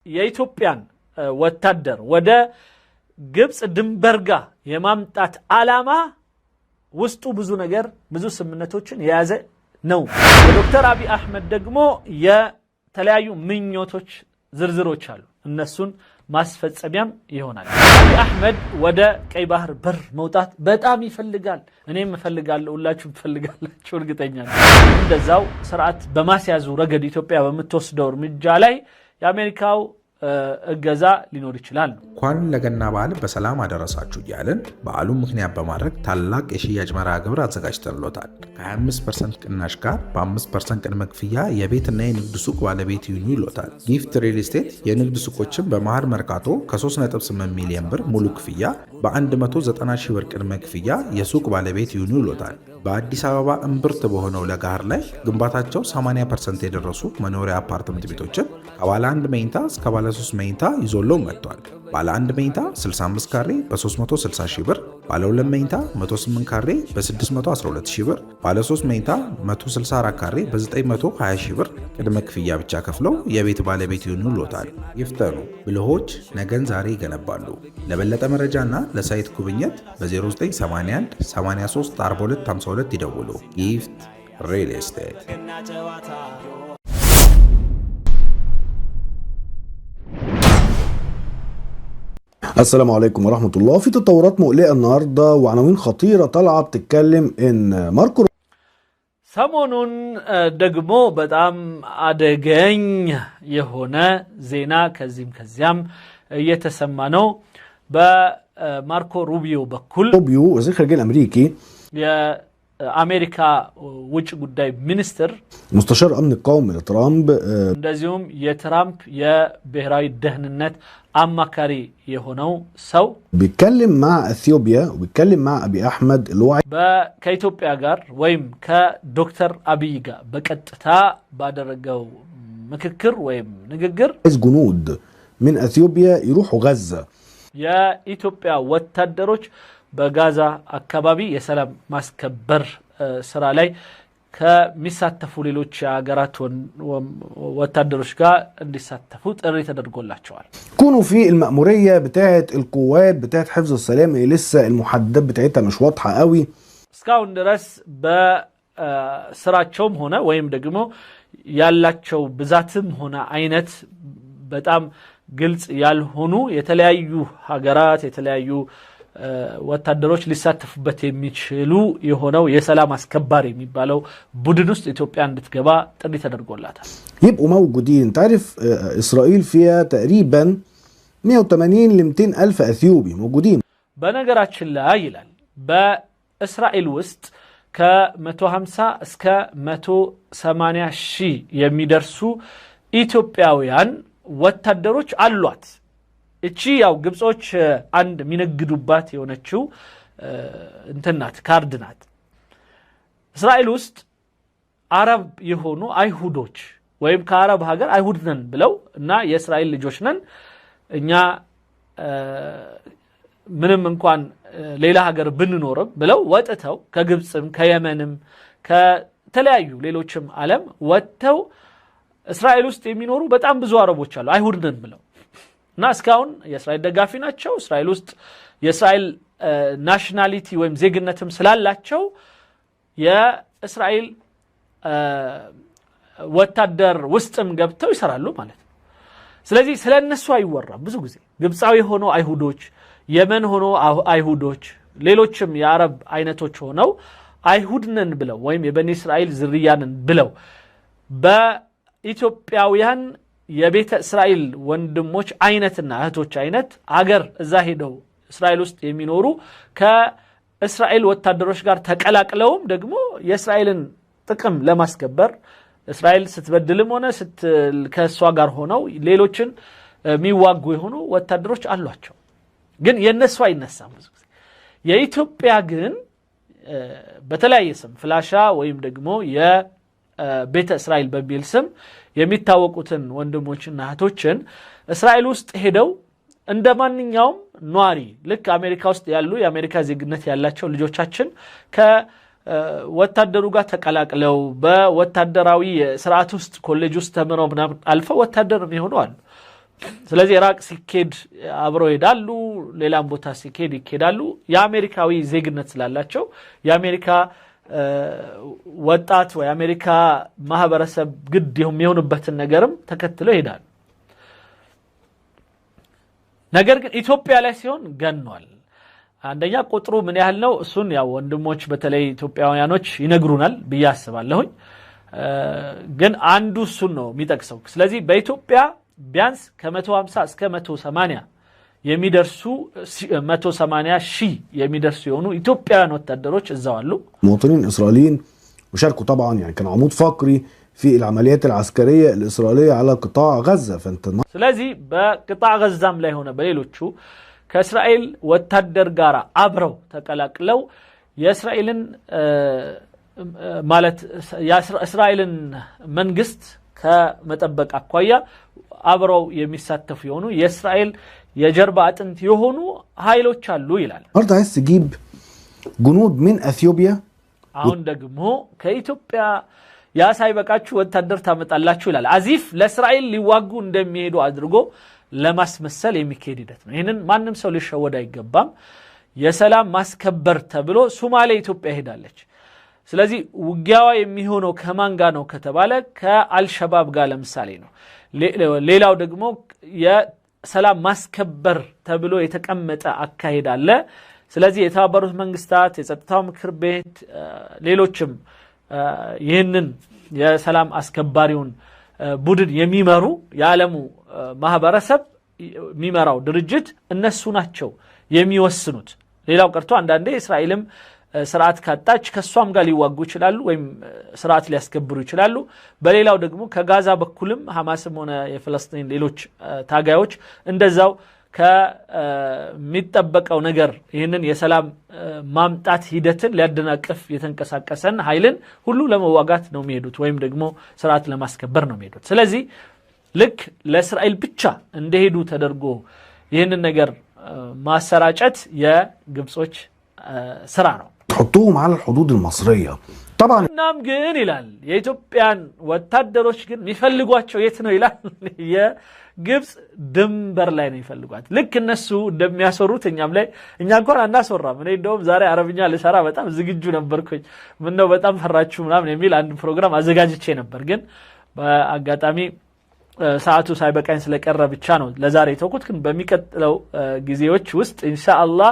የኢትዮጵያን ወታደር ወደ ግብጽ ድንበርጋ የማምጣት ዓላማ ውስጡ ብዙ ነገር ብዙ ስምነቶችን የያዘ ነው። የዶክተር አብይ አህመድ ደግሞ የተለያዩ ምኞቶች ዝርዝሮች አሉ። እነሱን ማስፈጸሚያም ይሆናል። አብይ አህመድ ወደ ቀይ ባህር በር መውጣት በጣም ይፈልጋል። እኔም እፈልጋለሁ፣ ሁላችሁም ትፈልጋላችሁ እርግጠኛ ነኝ። እንደዛው ስርዓት በማስያዙ ረገድ ኢትዮጵያ በመተወስደው እርምጃ ላይ የአሜሪካው እገዛ ሊኖር ይችላል። እንኳን ለገና በዓል በሰላም አደረሳችሁ እያልን በዓሉን ምክንያት በማድረግ ታላቅ የሽያጭ መርሃ ግብር አዘጋጅተንሎታል። ከ25% ቅናሽ ጋር በ5% ቅድመ ክፍያ የቤትና የንግድ ሱቅ ባለቤት ይሁኑ ይሎታል። ጊፍት ሪል ስቴት የንግድ ሱቆችን በመሃል መርካቶ ከ3.8 ሚሊዮን ብር ሙሉ ክፍያ በ190 ሺህ ብር ቅድመ ክፍያ የሱቅ ባለቤት ይሁኑ ይሎታል። በአዲስ አበባ እምብርት በሆነው ለጋር ላይ ግንባታቸው 80% የደረሱ መኖሪያ አፓርትመንት ቤቶችን ከባለ 1 መኝታ እስከ ባለ 3 መኝታ ይዞለው መጥቷል። ባለ 1 መኝታ 65 ካሬ በ360 ሺህ ብር፣ ባለ 2 መኝታ 108 ካሬ በ612 ሺህ ብር፣ ባለ 3 መኝታ 164 ካሬ በ920 ሺህ ብር ቅድመ ክፍያ ብቻ ከፍለው የቤት ባለቤት ይሆኑልዎታል። ይፍጠኑ፣ ብልሆች ነገን ዛሬ ይገነባሉ። ለበለጠ መረጃና ለሳይት ጉብኝት በ0981 83 42 52 ይደውሉ። ጊፍት ሪል ስቴት። السلام عليكم ورحمة الله. في تطورات مقلقة النهاردة وعناوين خطيرة طالعة بتتكلم ان ماركو ሰሞኑን ደግሞ በጣም አደገኝ የሆነ ዜና ከዚያም እየተሰማ ነው። በማርኮ ሩቢዮ በኩል روبيو وزير الخارجية الأمريكي የአሜሪካ ውጭ ጉዳይ ሚኒስትር مستشار أمن القومي لترامب እንደዚሁም የትራምፕ የብሔራዊ ደህንነት አማካሪ የሆነው ሰው بيتكلم مع اثيوبيا وبيتكلم مع ابي احمد اللي هو ከኢትዮጵያ ጋር ወይም ከዶክተር አብይ ጋር በቀጥታ ባደረገው ምክክር ወይም ንግግር عايز جنود من اثيوبيا يروحوا غزة የኢትዮጵያ ወታደሮች በጋዛ አካባቢ የሰላም ማስከበር ስራ ላይ ከሚሳተፉ ሌሎች ሀገራት ወታደሮች ጋር እንዲሳተፉ ጥሪ ተደርጎላቸዋል። كونوا في المأمورية بتاعه القوات بتاعه حفظ السلام اللي لسه المحددات بتاعتها مش واضحة قوي እስካሁን ድረስ በስራቸውም ሆነ ወይም ደግሞ ያላቸው ብዛትም ሆነ አይነት በጣም ግልጽ ያልሆኑ የተለያዩ ሀገራት የተለያዩ ወታደሮች ሊሳተፉበት የሚችሉ የሆነው የሰላም አስከባሪ የሚባለው ቡድን ውስጥ ኢትዮጵያ እንድትገባ ጥሪ ተደርጎላታል። يبقوا موجودين. تعرف إسرائيل فيها تقريبا 180 ل 200 ألف أثيوبي موجودين. በነገራችን ላይ ይላል በእስራኤል ውስጥ ከ150 እስከ 180 ሺህ የሚደርሱ ኢትዮጵያውያን ወታደሮች አሏት። እቺ ያው ግብጾች አንድ ሚነግዱባት የሆነችው እንትናት ካርድ ናት። እስራኤል ውስጥ አረብ የሆኑ አይሁዶች ወይም ከአረብ ሀገር አይሁድ ነን ብለው እና የእስራኤል ልጆች ነን እኛ ምንም እንኳን ሌላ ሀገር ብንኖርም ብለው ወጥተው ከግብጽም ከየመንም ከተለያዩ ሌሎችም ዓለም ወጥተው እስራኤል ውስጥ የሚኖሩ በጣም ብዙ አረቦች አሉ አይሁድ ነን ብለው እና እስካሁን የእስራኤል ደጋፊ ናቸው። እስራኤል ውስጥ የእስራኤል ናሽናሊቲ ወይም ዜግነትም ስላላቸው የእስራኤል ወታደር ውስጥም ገብተው ይሰራሉ ማለት ነው። ስለዚህ ስለነሱ አይወራም። ብዙ ጊዜ ግብጻዊ ሆኖ አይሁዶች፣ የመን ሆኖ አይሁዶች፣ ሌሎችም የአረብ አይነቶች ሆነው አይሁድ ነን ብለው ወይም የበኒ እስራኤል ዝርያ ነን ብለው በኢትዮጵያውያን የቤተ እስራኤል ወንድሞች አይነትና እህቶች አይነት አገር እዛ ሄደው እስራኤል ውስጥ የሚኖሩ ከእስራኤል ወታደሮች ጋር ተቀላቅለውም ደግሞ የእስራኤልን ጥቅም ለማስከበር እስራኤል ስትበድልም ሆነ ከሷ ጋር ሆነው ሌሎችን የሚዋጉ የሆኑ ወታደሮች አሏቸው። ግን የነሱ አይነሳም ብዙ ጊዜ። የኢትዮጵያ ግን በተለያየ ስም ፍላሻ ወይም ደግሞ የቤተ እስራኤል በሚል ስም የሚታወቁትን ወንድሞችና እህቶችን እስራኤል ውስጥ ሄደው እንደማንኛውም ኗሪ ልክ አሜሪካ ውስጥ ያሉ የአሜሪካ ዜግነት ያላቸው ልጆቻችን ከወታደሩ ጋር ተቀላቅለው በወታደራዊ ስርዓት ውስጥ ኮሌጅ ውስጥ ተምረው ምናምን አልፈው ወታደር የሚሆኑ አሉ። ስለዚህ ኢራቅ ሲኬድ አብረው ይሄዳሉ ሌላም ቦታ ሲኬድ ይኬዳሉ የአሜሪካዊ ዜግነት ስላላቸው የአሜሪካ ወጣት ወይ አሜሪካ ማህበረሰብ ግድ የሚሆንበትን ነገርም ተከትለው ይሄዳሉ ነገር ግን ኢትዮጵያ ላይ ሲሆን ገኗል አንደኛ ቁጥሩ ምን ያህል ነው እሱን ያው ወንድሞች በተለይ ኢትዮጵያውያኖች ይነግሩናል በያስባለሁኝ ግን አንዱ እሱን ነው የሚጠቅሰው ስለዚህ በኢትዮጵያ ቢያንስ ከ150 እስከ 180 የሚደርሱ 180 ሺህ የሚደርሱ የሆኑ ኢትዮጵያውያን ወታደሮች እዛው አሉ مواطنين اسرائيليين وشاركوا طبعا يعني كان عمود فقري في العمليات العسكريه الاسرائيليه على قطاع غزه فانت ስለዚህ በقطاع غزام ላይ ሆነ በሌሎቹ ከእስራኤል ወታደር ጋር አብረው ተቀላቅለው የእስራኤልን ማለት የእስራኤልን መንግስት ከመጠበቅ አኳያ አብረው የሚሳተፉ የሆኑ የእስራኤል የጀርባ አጥንት የሆኑ ኃይሎች አሉ ይላል النهارده عايز تجيب جنود من اثيوبيا አሁን ደግሞ ከኢትዮጵያ ያ ሳይበቃችሁ ወታደር ታመጣላችሁ ይላል አዚፍ ለእስራኤል ሊዋጉ እንደሚሄዱ አድርጎ ለማስመሰል የሚካሄድ ሂደት ነው ይሄንን ማንም ሰው ሊሸወድ አይገባም የሰላም ማስከበር ተብሎ ሶማሌ ኢትዮጵያ ሄዳለች ስለዚህ ውጊያዋ የሚሆነው ከማን ጋር ነው ከተባለ ከአልሸባብ ጋር ለምሳሌ ነው ሌላው ደግሞ የሰላም ማስከበር ተብሎ የተቀመጠ አካሄድ አለ ስለዚህ የተባበሩት መንግስታት የጸጥታው ምክር ቤት ሌሎችም ይህንን የሰላም አስከባሪውን ቡድን የሚመሩ የዓለሙ ማህበረሰብ የሚመራው ድርጅት እነሱ ናቸው የሚወስኑት ሌላው ቀርቶ አንዳንዴ እስራኤልም ስርዓት ካጣች ከሷም ጋር ሊዋጉ ይችላሉ ወይም ስርዓት ሊያስከብሩ ይችላሉ በሌላው ደግሞ ከጋዛ በኩልም ሐማስም ሆነ የፍልስጤም ሌሎች ታጋዮች እንደዛው ከሚጠበቀው ነገር ይህንን የሰላም ማምጣት ሂደትን ሊያደናቅፍ የተንቀሳቀሰን ኃይልን ሁሉ ለመዋጋት ነው የሚሄዱት ወይም ደግሞ ስርዓት ለማስከበር ነው የሚሄዱት ስለዚህ ልክ ለእስራኤል ብቻ እንደሄዱ ተደርጎ ይህንን ነገር ማሰራጨት የግብጾች ስራ ነው تحطوهم على الحدود المصريه طبعا እናም ግን ይላል የኢትዮጵያን ወታደሮች ግን የሚፈልጓቸው የት ነው ይላል የግብጽ ድንበር ላይ ነው ይፈልጓት ልክ እነሱ እንደሚያሰሩት እኛም ላይ እኛ እንኳን አናሰራም እኔ እንደውም ዛሬ አረብኛ ልሰራ በጣም ዝግጁ ነበርኩኝ ምን ነው በጣም ፈራችሁ ምናምን የሚል አንድ ፕሮግራም አዘጋጅቼ ነበር ግን በአጋጣሚ ሰዓቱ ሳይበቃኝ ስለቀረ ብቻ ነው ለዛሬ ተውኩት ግን በሚቀጥለው ጊዜዎች ውስጥ ኢንሻአላህ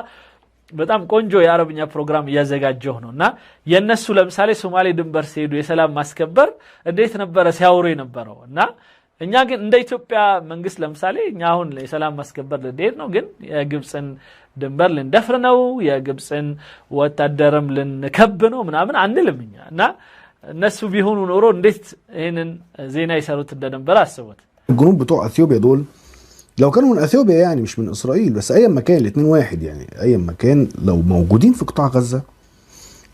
በጣም ቆንጆ የአረብኛ ፕሮግራም ያዘጋጀው ነውና የነሱ ለምሳሌ ሶማሌ ድንበር ሲሄዱ የሰላም ማስከበር እንዴት ነበር ሲያወሩ የነበረውና እኛ ግን እንደ ኢትዮጵያ መንግስት ለምሳሌ እኛ አሁን የሰላም ማስከበር ልንሄድ ነው ግን የግብጽን ድንበር ልንደፍር ነው የግብጽን ወታደርም ልንከብ ነው ምናምን አንልምኛ እና እነሱ ቢሆኑ ኖሮ እንዴት ይሄንን ዜና ይሰሩት እንደነበር አስቡት الجنود بتوع اثيوبيا دول لو كانوا من اثيوبيا يعني مش من اسرائيل بس اي مكان الاثنين واحد يعني اي مكان لو موجودين في قطاع غزه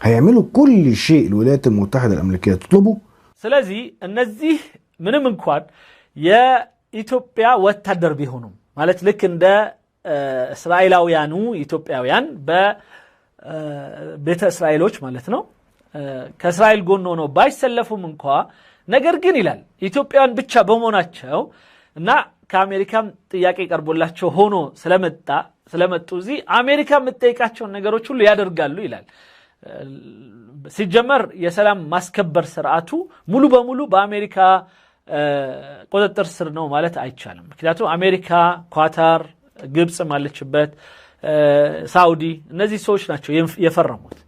هيعملوا كل شيء الولايات المتحده الامريكيه تطلبه ስለዚህ እነዚህ ምንም እንኳን የኢትዮጵያ ወታደር ቢሆኑም ማለት ልክ እንደ እስራኤላውያኑ ኢትዮጵያውያን በቤተ እስራኤሎች ማለት ነው ከእስራኤል ጎን ሆነው ባይሰለፉም እንኳን ነገር ግን ይላል ኢትዮጵያውያን ብቻ በመሆናቸው እና ከአሜሪካም ጥያቄ ቀርቦላቸው ሆኖ ስለመጡ እዚህ አሜሪካ የምትጠይቃቸው ነገሮች ሁሉ ያደርጋሉ ይላል ሲጀመር የሰላም ማስከበር ስርዓቱ ሙሉ በሙሉ በአሜሪካ ቁጥጥር ስር ነው ማለት አይቻልም ምክንያቱም አሜሪካ ኳታር ግብጽ ማለችበት ሳውዲ እነዚህ ሰዎች ናቸው የፈረሙት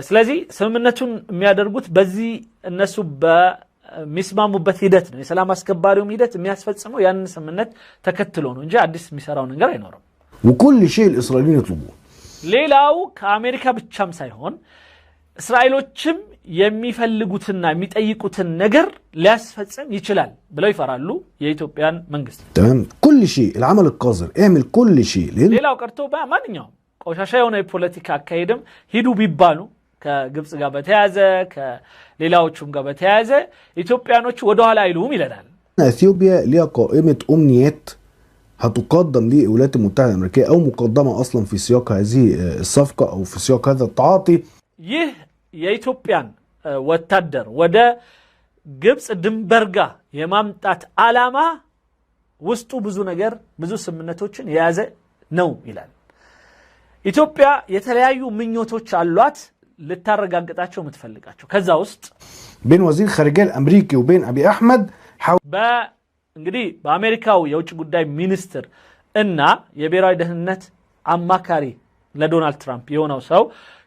ስለዚህ ስምምነቱን የሚያደርጉት በዚህ እነሱ በሚስማሙበት ሂደት ነው የሰላም አስከባሪው ሂደት የሚያስፈጽመው ያንን ስምምነት ተከትሎ ነው እንጂ አዲስ የሚሰራው ነገር አይኖርም وكل شيء الاسرائيليين يطلبوه ሌላው ከአሜሪካ ብቻም ሳይሆን እስራኤሎችም የሚፈልጉትና የሚጠይቁትን ነገር ሊያስፈጽም ይችላል ብለው ይፈራሉ የኢትዮጵያን መንግስት تمام كل شيء العمل القذر اعمل كل شيء ሌላው ቀርቶ በማንኛውም ቆሻሻ የሆነ የፖለቲካ አካሄድም ሂዱ ቢባሉ ከግብጽ ጋር በተያያዘ ከሌላዎቹም ጋር በተያያዘ ኢትዮጵያኖች ወደ ኋላ አይሉም ይላል اثيوبيا ليها قائمه امنيات هتقدم للولايات المتحده الامريكيه او مقدمه اصلا في سياق هذه الصفقه او في سياق هذا التعاطي ይህ የኢትዮጵያን ወታደር ወደ ግብጽ ድንበር ጋር የማምጣት ዓላማ ውስጡ ብዙ ነገር ብዙ ስምምነቶችን የያዘ ነው ይላል። ኢትዮጵያ የተለያዩ ምኞቶች አሏት ልታረጋግጣቸው የምትፈልጋቸው ከዛ ውስጥ بين وزير الخارجيه الامريكي وبين ابي احمد እንግዲህ በአሜሪካው የውጭ ጉዳይ ሚኒስትር እና የብሔራዊ ደህንነት አማካሪ ለዶናልድ ትራምፕ የሆነው ሰው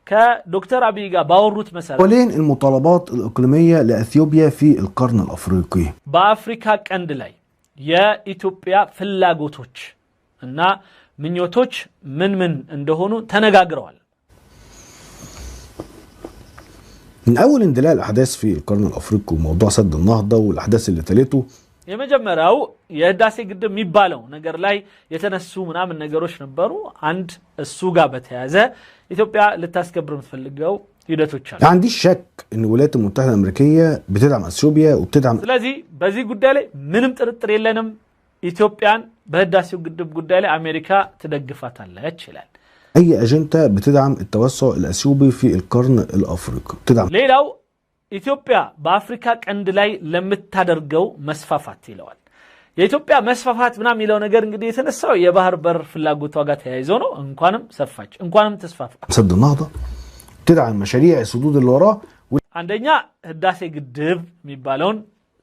كدكتور أبي باوروت مثلا ولين المطالبات الإقليمية لأثيوبيا في القرن الأفريقي بأفريقيا كندلاي يا إثيوبيا فلاغوتوش إن منيوتوش من اندهونو تنغاغروال من أول اندلاع الأحداث في القرن الأفريقي وموضوع سد النهضة والأحداث اللي تلته የመጀመሪያው የህዳሴ ግድብ የሚባለው ነገር ላይ የተነሱ ምናምን ነገሮች ነበሩ አንድ እሱ ጋር በተያያዘ ኢትዮጵያ ልታስከብር የምትፈልገው ሂደቶች አሉ عندي شك ان الولايات المتحدة الأمريكية بتدعم اثيوبيا وبتدعم ስለዚህ በዚህ ጉዳይ ላይ ምንም ጥርጥር የለንም ኢትዮጵያን በህዳሴው ግድብ ጉዳይ ላይ አሜሪካ ትደግፋታለች ይላል اي اجنده بتدعم التوسع الاثيوبي في القرن الافريقي بتدعم ሌላው ኢትዮጵያ በአፍሪካ ቀንድ ላይ ለምታደርገው መስፋፋት ይለዋል የኢትዮጵያ መስፋፋት ምናምን ይለው ነገር እንግዲህ የተነሳው የባህር በር ፍላጎቷ ጋር ተያይዞ ነው እንኳንም ሰፋች እንኳንም ተስፋፋ سد النهضة تدعم مشاريع السدود اللي وراه አንደኛ ህዳሴ ግድብ የሚባለውን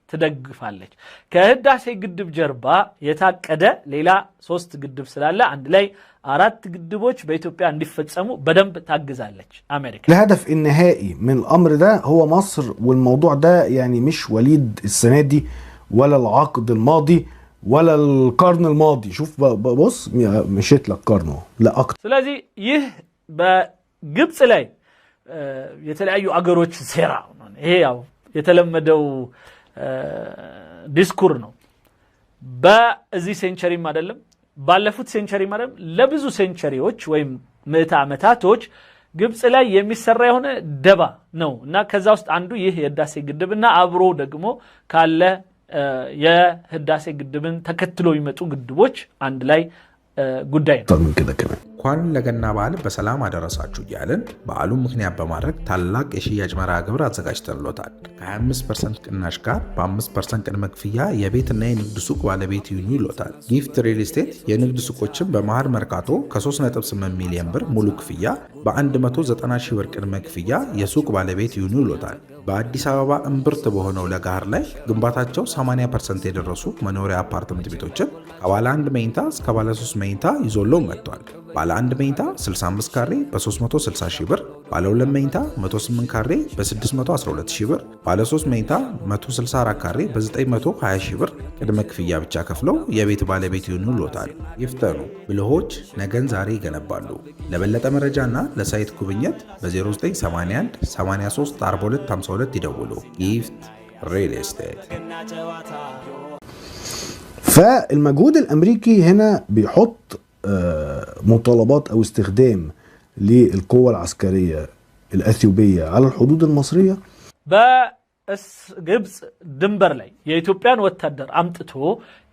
ትደግፋለች ከህዳሴ ግድብ ጀርባ የታቀደ ሌላ 3 ግድብ ስላለ አንድ ላይ 4 ግድቦች በኢትዮጵያ እንዲፈጸሙ በደንብ ታግዛለች አሜሪካ الهدف النهائي من الامر ده هو مصر والموضوع ده يعني مش وليد السنه دي ولا العقد الماضي ولا القرن الماضي شوف بص مشيت لك قرن لا اكتر ስለዚህ ይህ በግብጽ ላይ የተለያዩ አገሮች ሴራ ይሄ ያው የተለመደው ዲስኩር ነው በዚህ ሴንቸሪ አይደለም ባለፉት ሴንቸሪ ማለት ለብዙ ሴንቸሪዎች ወይም ምዕተ ዓመታቶች ግብጽ ላይ የሚሰራ የሆነ ደባ ነው እና ከዛ ውስጥ አንዱ ይህ የህዳሴ ግድብና አብሮ ደግሞ ካለ የህዳሴ ግድብን ተከትሎ ይመጡ ግድቦች አንድ ላይ ጉዳይ ነው እንኳን ለገና በዓል በሰላም አደረሳችሁ እያልን በዓሉን ምክንያት በማድረግ ታላቅ የሽያጭ መርሃ ግብር አዘጋጅተንሎታል። ከ25% ቅናሽ ጋር በ5% ቅድመ ክፍያ የቤትና የንግድ ሱቅ ባለቤት ይሁኑ ይሎታል። ጊፍት ሪል ስቴት የንግድ ሱቆችን በመሃል መርካቶ ከ3.8 ሚሊዮን ብር ሙሉ ክፍያ በ190 ሺህ ብር ቅድመ ክፍያ የሱቅ ባለቤት ይሁኑ ይሎታል። በአዲስ አበባ እምብርት በሆነው ለጋር ላይ ግንባታቸው 80% የደረሱ መኖሪያ አፓርትመንት ቤቶችን ከባለ 1 መኝታ እስከ ባለ 3 መኝታ ይዞሎ መጥቷል። ባለ 1 መኝታ 65 ካሬ በ360 ሺህ ብር፣ ባለ 2 መኝታ 108 ካሬ በ612 ሺህ ብር፣ ባለ 3 መኝታ 164 ካሬ በ920 ሺህ ብር ቅድመ ክፍያ ብቻ ከፍለው የቤት ባለቤት ይሁኑ ይሎታል። ይፍጠኑ፣ ብልሆች ነገን ዛሬ ይገነባሉ። ለበለጠ መረጃና ለሳይት ጉብኝት በ0981 83 42 52 ይደውሉ። ጊፍት ሪል ስቴት። فالمجهود الامريكي هنا بيحط مطالبات او استخدام للقوة العسكرية الاثيوبية على الحدود المصرية በግብጽ ድንበር ላይ የኢትዮጵያን ወታደር አምጥቶ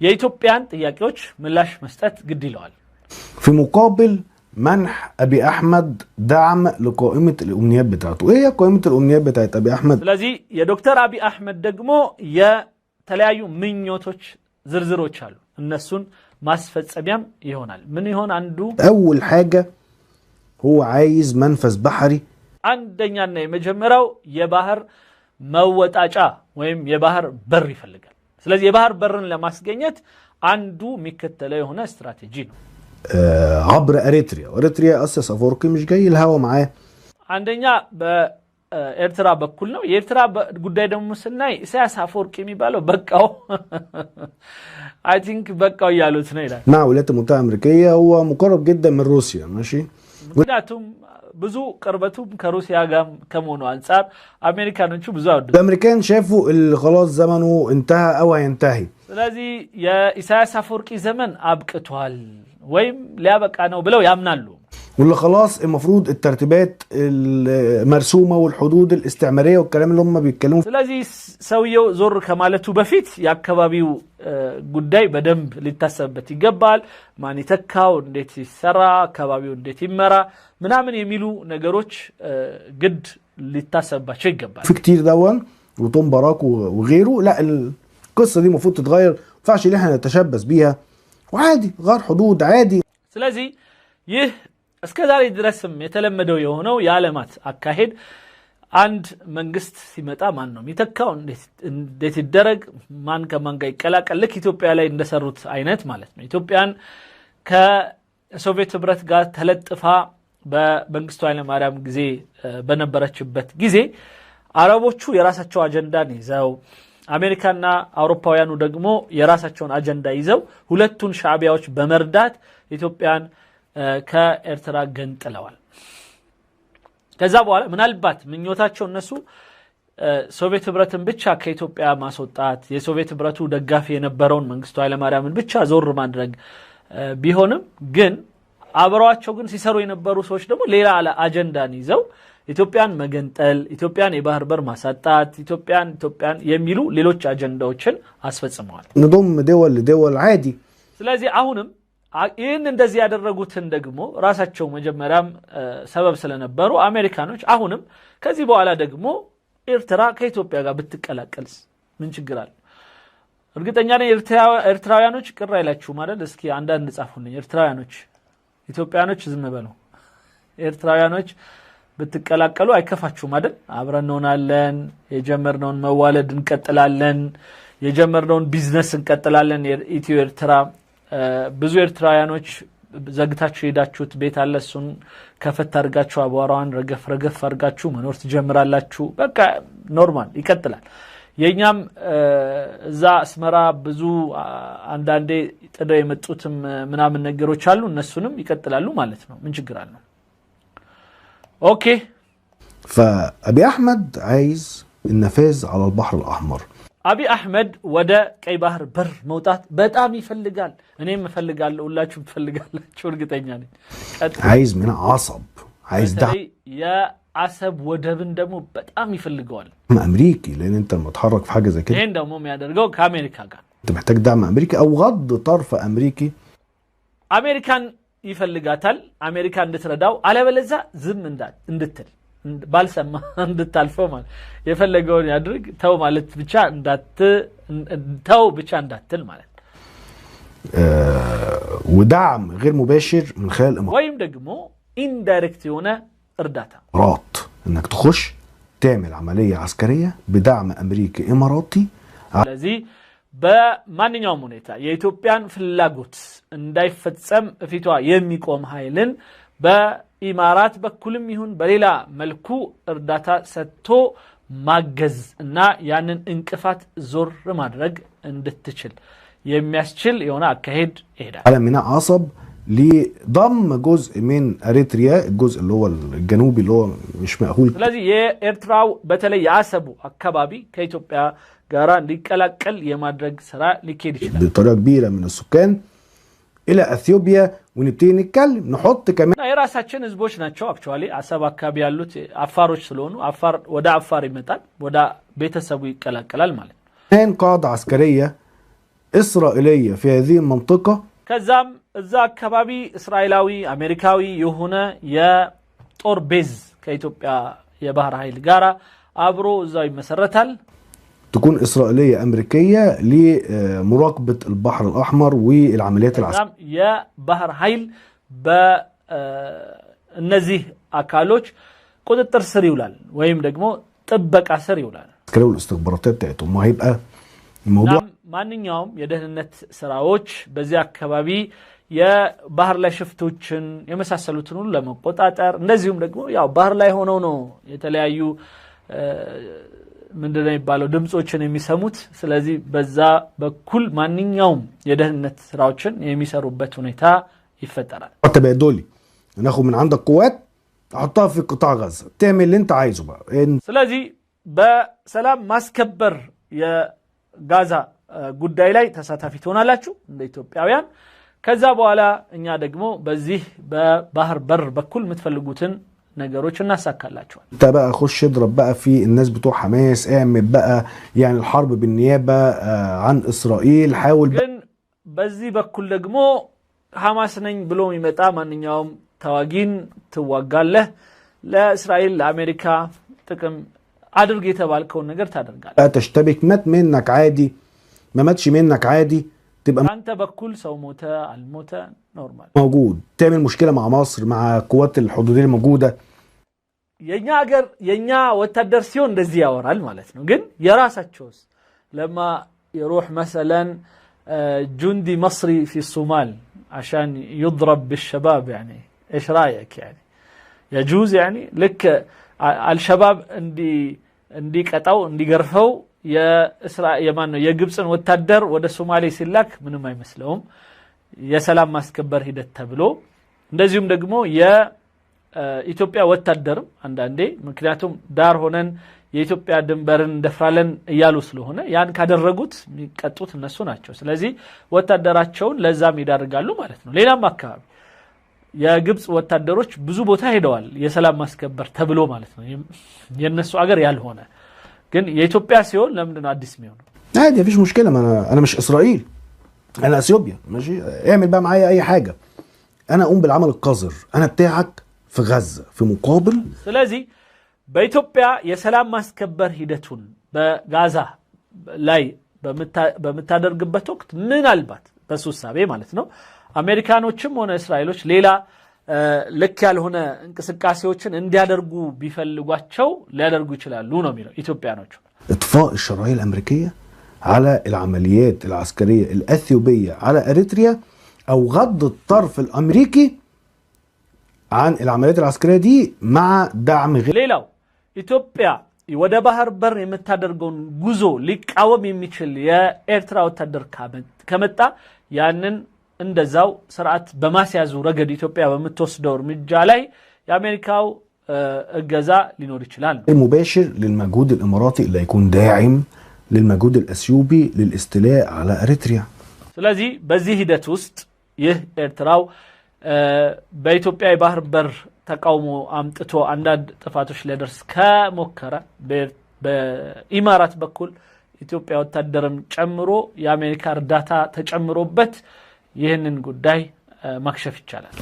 የኢትዮጵያን ጥያቄዎች ምላሽ መስጠት ግድ ይለዋል في مقابل منح ابي احمد دعم لقائمة الامنيات بتاعته ايه هي قائمة الامنيات بتاعت ابي احمد ስለዚህ የዶክተር አቢ አህመድ ደግሞ የተለያዩ ምኞቶች ዝርዝሮች አሉ እነሱን ማስፈጸሚያም ይሆናል ምን ይሆን አንዱ اول حاجة هو عايز منفذ بحري አንደኛና የመጀመሪያው የባህር መወጣጫ ወይም የባህር በር ይፈልጋል ስለዚህ የባህር በርን ለማስገኘት አንዱ የሚከተለው የሆነ ስትራቴጂ ነው عبر اريتريا اسس افورقي مش جاي الهوا معاه አንደኛ በኤርትራ በኩል ነው የኤርትራ ጉዳይ ደግሞ ስናይ ኢሳያስ አፈወርቂ የሚባለው በቃው I think በቃው ያሉት ነው ይላል مع الولايات المتحدة الأمريكية هو مقرب جدا من روسيا ماشي ምክንያቱም ብዙ ቅርበቱም ከሩሲያ ጋር ከመሆኑ አንፃር አሜሪካኖቹ ብዙ አወዱ الامريكان شافوا خلاص زمنه انتهى او هينتهي ስለዚህ የኢሳያስ አፈወርቂ ዘመን አብቅቷል ወይም ሊያበቃ ነው ብለው ያምናሉ واللي خلاص المفروض الترتيبات المرسومه والحدود الاستعماريه والكلام اللي هم بيتكلموا ስለዚህ ሰውየው ዞር ከማለቱ በፊት ያከባቢው ጉዳይ በደንብ ሊታሰብበት ይገባል ማን ይተካው እንዴት ይሰራ አከባቢው እንዴት ይመራ ምናምን የሚሉ ነገሮች ግድ ሊታሰብባቸው ይገባል في كتير دوان وتوم باراك وغيره لا القصه دي المفروض تتغير ينفعش ان احنا نتشبث بيها وعادي غير حدود عادي. ስለዚህ ይህ እስከዛሬ ድረስም የተለመደው የሆነው የዓለማት አካሄድ አንድ መንግስት ሲመጣ ማን ነው የሚተካው እንዴት ይደረግ ማን ከማን ጋር ይቀላቀል ልክ ኢትዮጵያ ላይ እንደሰሩት አይነት ማለት ነው። ኢትዮጵያን ከሶቪየት ህብረት ጋር ተለጥፋ በመንግስቱ ኃይለ ማርያም ጊዜ በነበረችበት ጊዜ አረቦቹ የራሳቸው አጀንዳን ይዘው አሜሪካና አውሮፓውያኑ ደግሞ የራሳቸውን አጀንዳ ይዘው ሁለቱን ሻዕቢያዎች በመርዳት ኢትዮጵያን ከኤርትራ ገንጥለዋል። ከዛ በኋላ ምናልባት ምኞታቸው እነሱ ሶቪየት ህብረትን ብቻ ከኢትዮጵያ ማስወጣት የሶቪየት ህብረቱ ደጋፊ የነበረውን መንግስቱ ኃይለ ማርያምን ብቻ ዞር ማድረግ ቢሆንም ግን አብረዋቸው ግን ሲሰሩ የነበሩ ሰዎች ደግሞ ሌላ አጀንዳን ይዘው ኢትዮጵያን መገንጠል ኢትዮጵያን የባህር በር ማሳጣት ኢትዮጵያን የሚሉ ሌሎች አጀንዳዎችን አስፈጽመዋል። نضم دول لدول عادي። ስለዚህ አሁንም ይህን እንደዚህ ያደረጉትን ደግሞ ራሳቸው መጀመሪያም ሰበብ ስለነበሩ አሜሪካኖች አሁንም ከዚህ በኋላ ደግሞ ኤርትራ ከኢትዮጵያ ጋር ብትቀላቀልስ ምን ችግር አለ? እርግጠኛ ነኝ ኤርትራውያኖች ቅር አይላችሁም አይደል? እስኪ አንዳንድ ጻፉልኝ ኤርትራውያኖች። ኢትዮጵያኖች ዝም በሉ። ኤርትራውያኖች ብትቀላቀሉ አይከፋችሁም አይደል? አብረን እንሆናለን፣ የጀመርነውን መዋለድ እንቀጥላለን፣ የጀመርነውን ቢዝነስ እንቀጥላለን። ኢትዮ ኤርትራ ብዙ ኤርትራውያኖች ዘግታችሁ ሄዳችሁት ቤት አለ እሱን ከፈት አድርጋችሁ አቧራዋን ረገፍ አድርጋችሁ መኖር ትጀምራላችሁ። በቃ ኖርማል ይቀጥላል። የኛም እዛ አስመራ ብዙ አንዳንዴ ጥደው የመጡትም ምናምን ነገሮች አሉ እነሱንም ይቀጥላሉ ማለት ነው። ምን ችግር አለ? ኦኬ فأبي أحمد عايز النفاذ على البحر الأحمر. أبي أحمد ودا كي بحر بر موتات بتام يفلقال أنا مفلقال ولا شو مفلقال شو رقتين يعني عايز من عصب عايز دعم يا عصب ودبن دمو بتام يفلقال أمريكي لأن أنت لما تحرك في حاجة زي كده هين دمو يادرجو كأمريكا كان أنت محتاج دعم أمريكي أو غض طرف أمريكي. أمريكان يفلقاتل أمريكان نترداو على بلزا زم اندتل ባልሰማ እንድታልፈው ማለት የፈለገውን ያድርግ ተው ማለት ብቻ እንዳትል ማለት ودعم غير مباشر من خلال ወይም ደግሞ ኢንዳይሬክት የሆነ እርዳታ رات انك تخش تعمل عملية عسكرية بدعم امريكي اماراتي. ስለዚህ በማንኛውም ሁኔታ የኢትዮጵያን ፍላጎት እንዳይፈጸም ፊቷ የሚቆም ኃይልን በኢማራት በኩልም ይሁን በሌላ መልኩ እርዳታ ሰጥቶ ማገዝ እና ያንን እንቅፋት ዞር ማድረግ እንድትችል የሚያስችል የሆነ አካሄድ ይሄዳል። على ميناء عصب لضم جزء من اريتريا الجزء اللي هو الجنوبي اللي هو مش مأهول. ስለዚህ የኤርትራው በተለይ ያሰቡ አካባቢ ከኢትዮጵያ ጋራ ሊቀላቀል የማድረግ ስራ ሊካሄድ ይችላል بطريقة كبيرة من السكان الى اثيوبيا ونبتدي نتكلم نحط كمان የራሳችን ህዝቦች ናቸው። አክቹአሊ አሰብ አካባቢ ያሉት አፋሮች ስለሆኑ አፋር ወደ አፋር ይመጣል ወደ ቤተሰቡ ይቀላቀላል ማለት ነው። كان قاعدة عسكرية إسرائيلية في هذه المنطقة ከዛም እዛ አካባቢ እስራኤላዊ አሜሪካዊ የሆነ የጦር ቤዝ ከኢትዮጵያ የባህር ኃይል ጋራ አብሮ እዛው ይመሰረታል። تكون إسرائيلية أمريكية لمراقبة البحر الأحمر والعمليات العسكرية. يا بحر هايل በእነዚህ አካሎች ቁጥጥር ስር ይውላል ወይም ደግሞ ጥበቃ ስር ይውላል። كلام الاستخباراتات بتاعتهم ما هيبقى الموضوع ማንኛውም የደህንነት ስራዎች በዚህ አካባቢ የባህር ላይ ሽፍቶችን የመሳሰሉትን ሁሉ ለመቆጣጠር እንደዚሁም ደግሞ ያው ባህር ላይ ሆነው ነው የተለያዩ ምንድነው የሚባለው ድምጾችን የሚሰሙት። ስለዚህ በዛ በኩል ማንኛውም የደህንነት ስራዎችን የሚሰሩበት ሁኔታ ይፈጠራል። تبادلي ناخد من عندك قوات احطها في قطاع غزة تعمل اللي انت عايزه بقى. ስለዚህ በሰላም ማስከበር የጋዛ ጉዳይ ላይ ተሳታፊ ትሆናላችሁ እንደ ኢትዮጵያውያን። ከዛ በኋላ እኛ ደግሞ በዚህ በባህር በር በኩል የምትፈልጉትን ነገሮች እናሳካላችኋል። انت بقى خش اضرب بقى في الناس بتوع حماس اعمل بقى يعني الحرب بالنيابة عن اسرائيل حاول ግን በዚህ በኩል ደግሞ ሐማስ ነኝ ብሎ የሚመጣ ማንኛውም ተዋጊን ትዋጋለህ። ለእስራኤል ለአሜሪካ ጥቅም አድርግ የተባልከውን ነገር ታደርጋለህ። تشتبك مات منك عادي ما ماتش منك عادي تبقى አንተ በኩል ሰው ሞተ አልሞተ ኖርማል موجود، تعمل مشكله مع مصر مع قوات الحدوديه الموجوده. የኛ ሀገር የኛ ወታደር ሲሆን እንደዚህ ያወራል ማለት ነው። ግን የራሳቸውስ لما يروح مثلا جندي مصري في الصومال عشان يضرب بالشباب يعني ايش رايك يعني يجوز يعني لك الشباب اندي قطاو اندي غرفው የእስራኤል የማን ነው የግብጽን ወታደር ወደ ሶማሌ ሲላክ ምንም አይመስለውም የሰላም ማስከበር ሂደት ተብሎ እንደዚሁም ደግሞ የኢትዮጵያ ወታደርም አንዳንዴ ምክንያቱም ዳር ሆነን የኢትዮጵያ ድንበርን እንደፍራለን እያሉ ስለሆነ ያን ካደረጉት የሚቀጡት እነሱ ናቸው። ስለዚህ ወታደራቸውን ለዛም ይዳርጋሉ ማለት ነው። ሌላም አካባቢ የግብጽ ወታደሮች ብዙ ቦታ ሄደዋል የሰላም ማስከበር ተብሎ ማለት ነው የነሱ ሀገር ያልሆነ ግን የኢትዮጵያ ሲሆን ለምንድነው አዲስ የሚሆነው? عادي مفيش مشكله، ما انا مش اسرائيل، انا اثيوبيا ماشي، اعمل بقى معايا اي حاجه، انا اقوم بالعمل القذر، انا بتاعك في غزه في مقابل. ስለዚህ በኢትዮጵያ የሰላም ማስከበር ሂደቱን በጋዛ ላይ በመታደርግበት ወቅት ምናልባት በሱሳቤ ማለት ነው አሜሪካኖችም ሆነ እስራኤሎች ሌላ ልክ ያልሆነ እንቅስቃሴዎችን እንዲያደርጉ ቢፈልጓቸው ሊያደርጉ ይችላሉ ነው የሚለው ኢትዮጵያኖች። اطفاء الشرايين الامريكيه على العمليات العسكريه الاثيوبيه على اريتريا او غض الطرف الامريكي عن العمليات العسكريه دي مع دعم ሌላው ኢትዮጵያ ወደ ባህር በር የምታደርገውን ጉዞ ሊቃወም የሚችል የኤርትራ ወታደር ከመጣ ያንን እንደዛው ስርዓት በማስያዙ ረገድ ኢትዮጵያ በመተወስደው እርምጃ ላይ የአሜሪካው እገዛ ሊኖር ይችላል። المباشر للمجهود الاماراتي اللي يكون داعم للمجهود الاثيوبي للاستيلاء على اريتريا. ስለዚህ በዚህ ሂደት ውስጥ ይህ ኤርትራው በኢትዮጵያ የባህር በር ተቃውሞ አምጥቶ አንዳንድ ጥፋቶች ሊያደርስ ከሞከረ በኢማራት በኩል ኢትዮጵያ ወታደርም ጨምሮ የአሜሪካ እርዳታ ተጨምሮበት ይህንን ጉዳይ ማክሸፍ ይቻላል።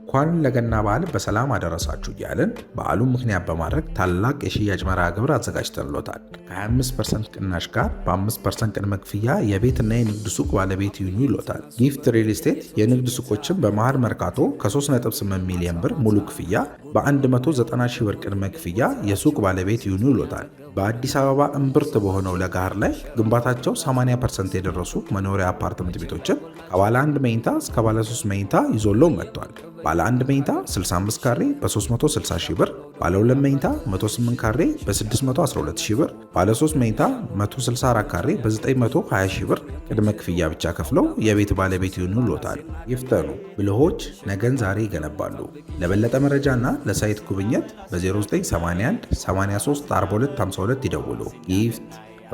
እንኳን ለገና በዓል በሰላም አደረሳችሁ እያልን በዓሉን ምክንያት በማድረግ ታላቅ የሽያጭ መርሃ ግብር አዘጋጅተንሎታል። ከ25% ቅናሽ ጋር በ5% ቅድመ ክፍያ የቤትና የንግድ ሱቅ ባለቤት ይሁኑ ይሎታል። ጊፍት ሪል ስቴት የንግድ ሱቆችን በመሃል መርካቶ ከ3.8 ሚሊዮን ብር ሙሉ ክፍያ በ190 ሺህ ብር ቅድመ ክፍያ የሱቅ ባለቤት ይሁኑ ይሎታል። በአዲስ አበባ እምብርት በሆነው ለጋር ላይ ግንባታቸው 80% የደረሱ መኖሪያ አፓርትመንት ቤቶችን ከባለ 1 መኝታ እስከ ባለ 3 መኝታ ይዞለው መጥቷል። ባለ 1 መኝታ 65 ካሬ በ360 ሺህ ብር፣ ባለ 2 መኝታ 108 ካሬ በ612 ሺህ ብር፣ ባለ 3 መኝታ 164 ካሬ በ920 ሺህ ብር ቅድመ ክፍያ ብቻ ከፍለው የቤት ባለቤት ይሁኑ ይሎታል። ይፍጠኑ፣ ብልሆች ነገን ዛሬ ይገነባሉ። ለበለጠ መረጃና ለሳይት ጉብኝት በ0981 83 42 52 ይደውሉ። ጊፍት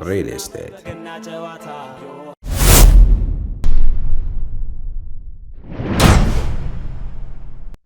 ሪል ስቴት